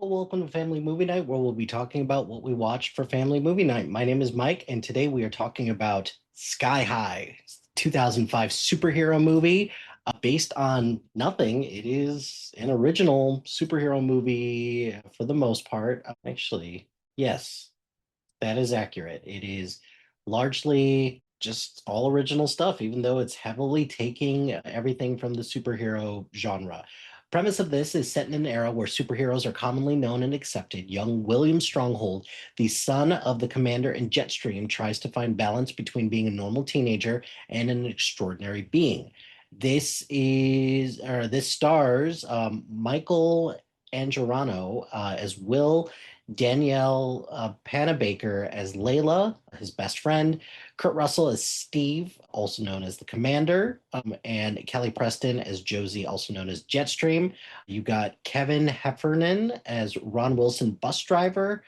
Welcome to Family Movie Night, where we'll be talking about what we watched for Family Movie Night. My name is Mike, and today we are talking about Sky High, 2005 superhero movie based on nothing. It is an original superhero movie for the most part. Actually, yes, that is accurate. It is largely just all original stuff, even though it's heavily taking everything from the superhero genre. Premise of this is set in an era where superheroes are commonly known and accepted. Young William Stronghold, the son of the commander in Jetstream, tries to find balance between being a normal teenager and an extraordinary being. This stars Michael Angelano as Will, Danielle Panabaker as Layla, his best friend, Kurt Russell as Steve, also known as the Commander, and Kelly Preston as Josie, also known as Jetstream. You got Kevin Heffernan as Ron Wilson, bus driver,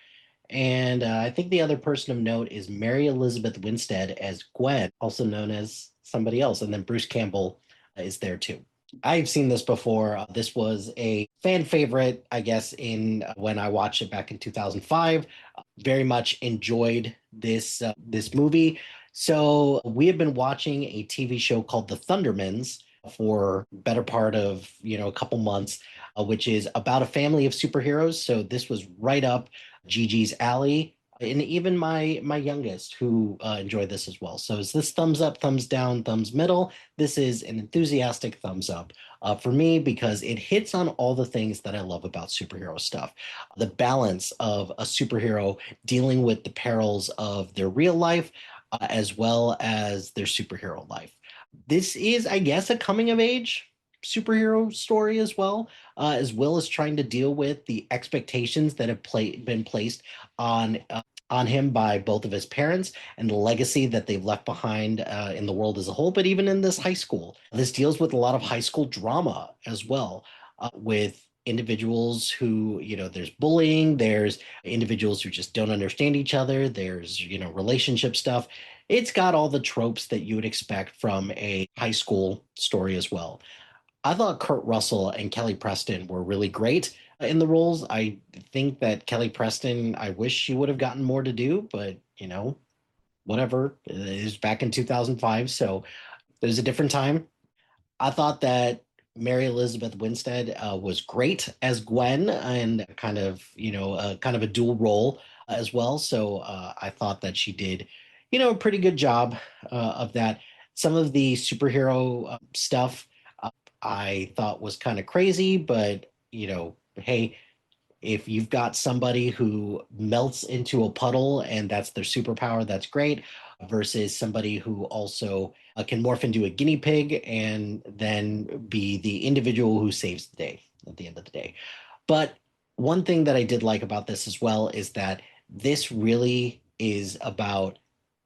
and I think the other person of note is Mary Elizabeth Winstead as Gwen, also known as somebody else, and then Bruce Campbell is there too. I've seen this before. This was a fan favorite, I guess, in when I watched it back in 2005. Very much enjoyed this movie. So we have been watching a TV show called The Thundermans for better part of a couple months, which is about a family of superheroes. So this was right up Gigi's alley, and even my youngest who enjoyed this as well. So is this thumbs up, thumbs down, thumbs middle? This is an enthusiastic thumbs up for me because it hits on all the things that I love about superhero stuff. The balance of a superhero dealing with the perils of their real life as well as their superhero life. This is, I guess, a coming of age superhero story as well as trying to deal with the expectations that have been placed on him by both of his parents and the legacy that they've left behind in the world as a whole, but even in this high school. This deals with a lot of high school drama as well, with individuals who, there's bullying, there's individuals who just don't understand each other, there's, relationship stuff. It's got all the tropes that you would expect from a high school story as well. I thought Kurt Russell and Kelly Preston were really great in the roles. I think that Kelly Preston, I wish she would have gotten more to do, but whatever. It was back in 2005, so it was a different time. I thought that Mary Elizabeth Winstead was great as Gwen and kind of a dual role as well. So I thought that she did, a pretty good job of that. Some of the superhero stuff I thought was kind of crazy, but hey, if you've got somebody who melts into a puddle and that's their superpower, that's great, versus somebody who also can morph into a guinea pig and then be the individual who saves the day at the end of the day. But one thing that I did like about this as well is that this really is about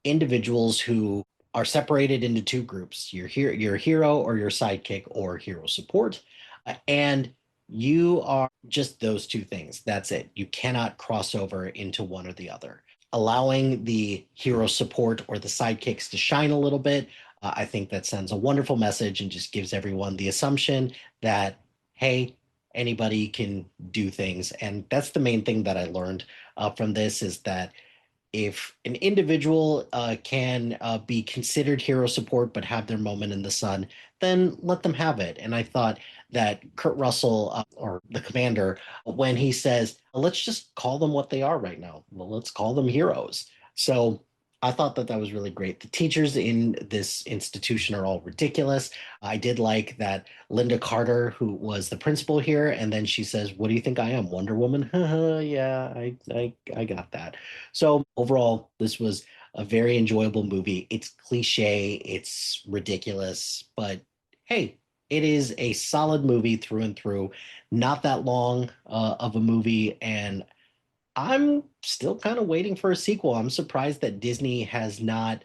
individuals who are separated into two groups. You're a hero or your sidekick or hero support. And you are just those two things. That's it. You cannot cross over into one or the other. Allowing the hero support or the sidekicks to shine a little bit, I think that sends a wonderful message and just gives everyone the assumption that, hey, anybody can do things. And that's the main thing that I learned from this is that if an individual can be considered hero support but have their moment in the sun, then let them have it. And I thought that Kurt Russell, or the commander, when he says, let's just call them what they are right now, well, let's call them heroes. So I thought that that was really great. The teachers in this institution are all ridiculous. I did like that Linda Carter, who was the principal here, and then she says, "What do you think I am, Wonder Woman?" Yeah, I got that. So overall, this was a very enjoyable movie. It's cliche, it's ridiculous, but hey, it is a solid movie through and through. Not that long of a movie, and I'm still kind of waiting for a sequel. I'm surprised that Disney has not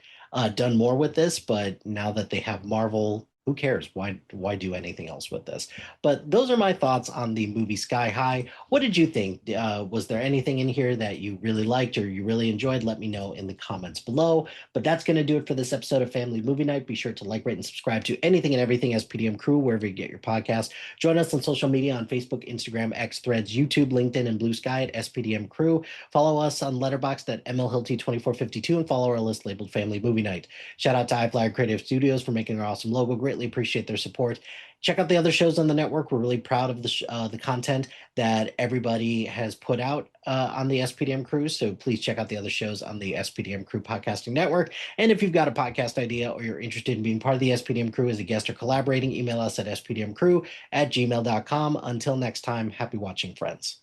done more with this, but now that they have Marvel, who cares? Why do anything else with this? But those are my thoughts on the movie Sky High. What did you think? Was there anything in here that you really liked or you really enjoyed? Let me know in the comments below. But that's going to do it for this episode of Family Movie Night. Be sure to like, rate, and subscribe to anything and everything SPDM Crew, wherever you get your podcast. Join us on social media on Facebook, Instagram, X, Threads, YouTube, LinkedIn, and Blue Sky at SPDM Crew. Follow us on Letterboxd at MLHilty2452 and follow our list labeled Family Movie Night. Shout out to HiFlyer Creative Studios for making our awesome logo. Greatly appreciate their support. Check out the other shows on the network. We're really proud of the content that everybody has put out on the SPDM Crew. So please check out the other shows on the SPDM Crew Podcasting Network. And if you've got a podcast idea or you're interested in being part of the SPDM Crew as a guest or collaborating, email us at spdmcrew@gmail.com. Until next time, happy watching, friends.